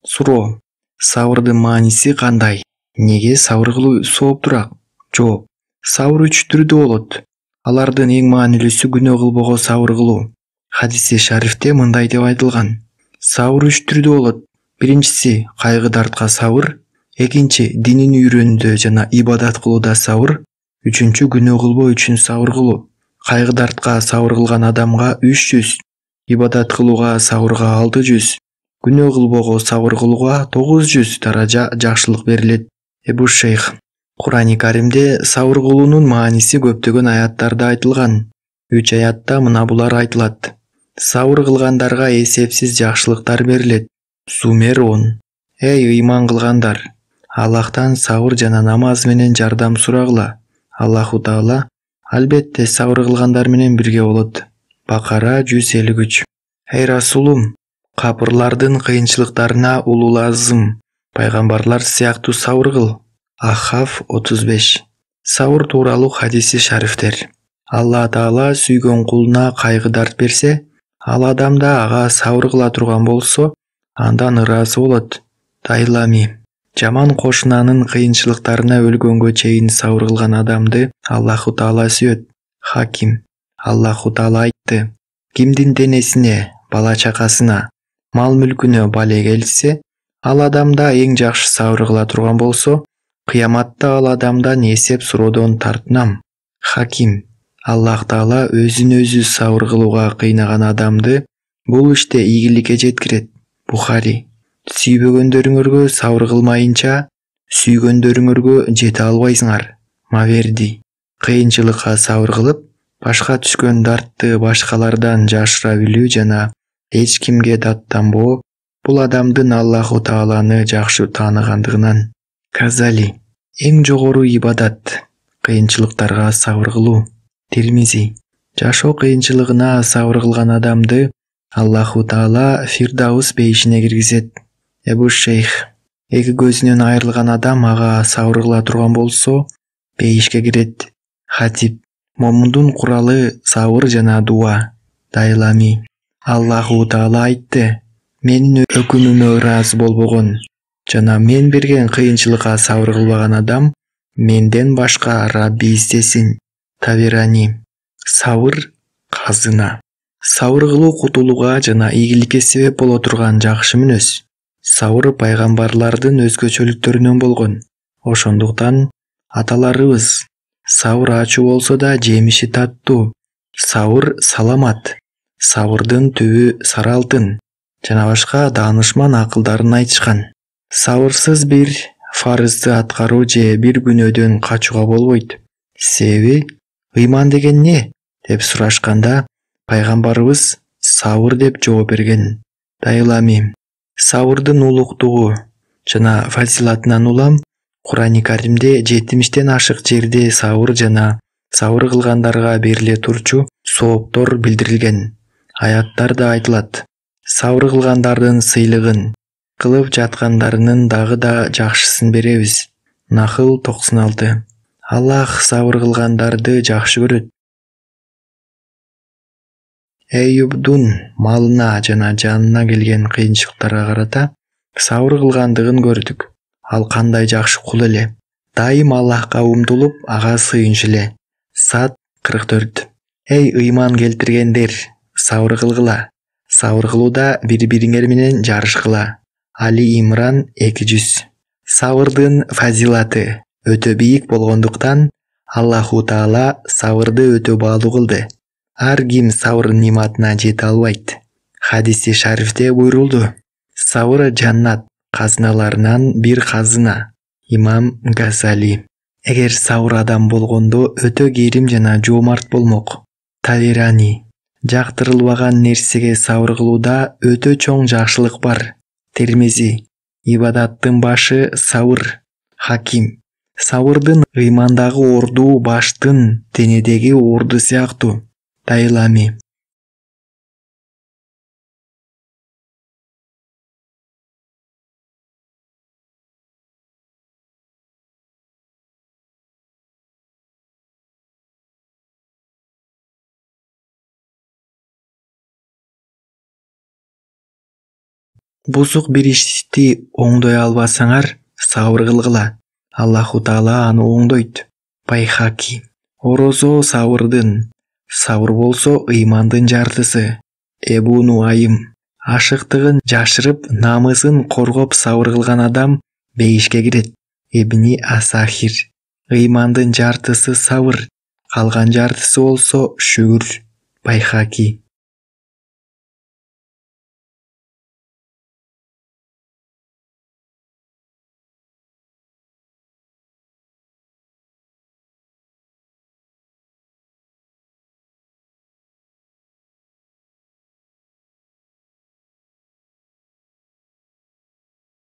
Суроо. Сабырдын мааниси кандай? Неге сабыр кылуу сооптураак? Жооп. Сабыр 3 түрдүү болот. Алардын эң маанилүүсү күнөө кылбогон сабыр кылуу. Хадиси шарифте мындай деп айтылган. Сабыр 3 түрдүү болот. Биринчиси кайгы дартка сабыр, экинчи динин үйрөнүүдө жана ибадат кылууда сабыр, үчүнчү күнөө кылбоо үчүн сабыр кылуу. Кайгы дартка сабыр кылган адамга 300, ибадат кылууга сабырга 600, күнөө кылбоого сабыр кылууга 900 даража жакшылык берилет. Эбу Шейх. Курани Каримде сабыр кылуунун мааниси көптөгөн аяттарда айтылган. 3 аятта мына булар айтылат. Сабыр кылгандарга эсепсиз жакшылыктар берилет. Зумер 10. Эй ыйман кылгандар, Аллахтан сабыр жана намаз менен жардам сурагыла. Аллаху Таала албетте сабыр кылгандар менен бирге болот. Бакара 153. Эй Расулум, капырлардын кыйынчылыктарына улуулазым, пайгамбарлар сыяктуу сабыр кыл. Ахаф 35. Сабыр тууралуу хадиси шарифтер. Алла Таала сүйгөн кулуна кайгы дарт берсе, ал адам да ага сабыр кыла турган болсо, андан ыраазы болот. Дайлами. Жаман кошунанын кыйынчылыктарына өлгөнгө чейин сабыр кылган адамды Аллаху Таала сүйөт. Хаким. Аллаху Таала айтты: кимдин денесине, бала чакасына, мал мүлкүнө бале келсе, ал адамда эң жакшы сабыр кыла турган болсо, кыяматта ал адамдан эсеп суроодон тартынам. Хаким. Аллах Таала өзүн өзү сабыр кылууга кыйнаган адамды бул иште ийгиликке жеткирет. Бухари. Сүйбөгөндөрүңөргө сабыр кылмайынча, сүйгөндөрүңөргө жете албайсыңар. Маверди. Кыйынчылыкка сабыр кылып, башка түшкөн дартты башкалардан жашыра билүү жана эч кимге даттанбоо бул адамдын Аллаху Тааланы жакшы тааныгандыгынан. Казали. Эң жогору ибадат кыйынчылыктарга сабыр кылуу. Тирмизи. Жашоо кыйынчылыгына сабыр кылган адамды Аллаху Таала Фирдаус бейишине киргизет. Эбу Шейх. Эки көзүнөн айрылган адам ага сабыр кыла турган болсо, бейишке кирет. Хатип. Момундун куралы сабыр жана дуа. Дайлами. Аллаху Таала айтты: менин өкүмүмө ыраазы болбогон жана мен берген кыйынчылыкка сабыр кылбаган адам менден башка Рабби издесин. Табирани. Сабыр казына. Сабыр кылуу кутулууга жана ийгиликке себеп боло турган жакшы мүнөз. Сабыр пайгамбарлардын өзгөчөлүктөрүнөн болгон. Ошондуктан аталарыбыз: сабыр ачуу болсо да жемиши таттуу, сабыр саламат, сабырдын түбү сары алтын жана башка даанышман акылдарын айтышкан. Сабырсыз бир фарызды аткаруу же бир күнөөдөн качууга болбойт. Себеби ыйман деген не деп сурашканда, пайгамбарыбыз сабыр деп жооп берген. Дайлами. Сабырдын улуктугу жана фазилатынан улам Курани Каримде 70тен ашык жерде сабыр жана сабыр кылгандарга бериле турчу сооптор билдирилген. Аяттарда айтылат: сабыр кылгандардын сыйлыгын, кылып жаткандарынын дагы да жакшысын беребиз. Нахыл 96. Аллах сабыр кылгандарды жакшы көрөт. Эйюбдун малына жана жанына келген кыйынчылыктарга карата сабыр кылгандыгын көрдүк. Ал кандай жакшы кул эле. Дайым Аллахка умтулуп, ага сыйынчу эле. Сад 44. Эй ыйман келтиргендер, сабыр кылгыла. Сабыр кылууда бири-бириңер менен жарышкыла. Али Имран 200. Сабырдын фазилаты өтө бийик болгондуктан Аллаху Таала сабырды өтө баалуу кылды. Ар ким сабыр ниматына жете албайт. Хадиси шарифте буйрулду: сабыр жаннат казыналарынан бир казына. Имам Газали. Эгер сабыр адам болгондо өтө керим жана жоомарт болмок. Таверани. Жактырылбаган нерсеге сабыр кылууда өтө чоң жакшылык бар. Термизи. Ибадаттын башы сабыр. Хаким. Сабырдын ыймандагы орду баштын денедеги орду сыяктуу. Дайлами. Бузук бир ишти оңдой албасаңар, сабыр кылгыла. Аллаху Таала аны оңдойт. Байхаки. Орозо сабырдын, сабыр болсо ыймандын жартысы. Эбу Нуайым. Ашыктыгын жашырып, намысын коргоп сабыр кылган адам бейишке кирет. Ибни Асахир. Ыймандын жартысы сабыр, калган жартысы болсо шүгүр. Байхаки.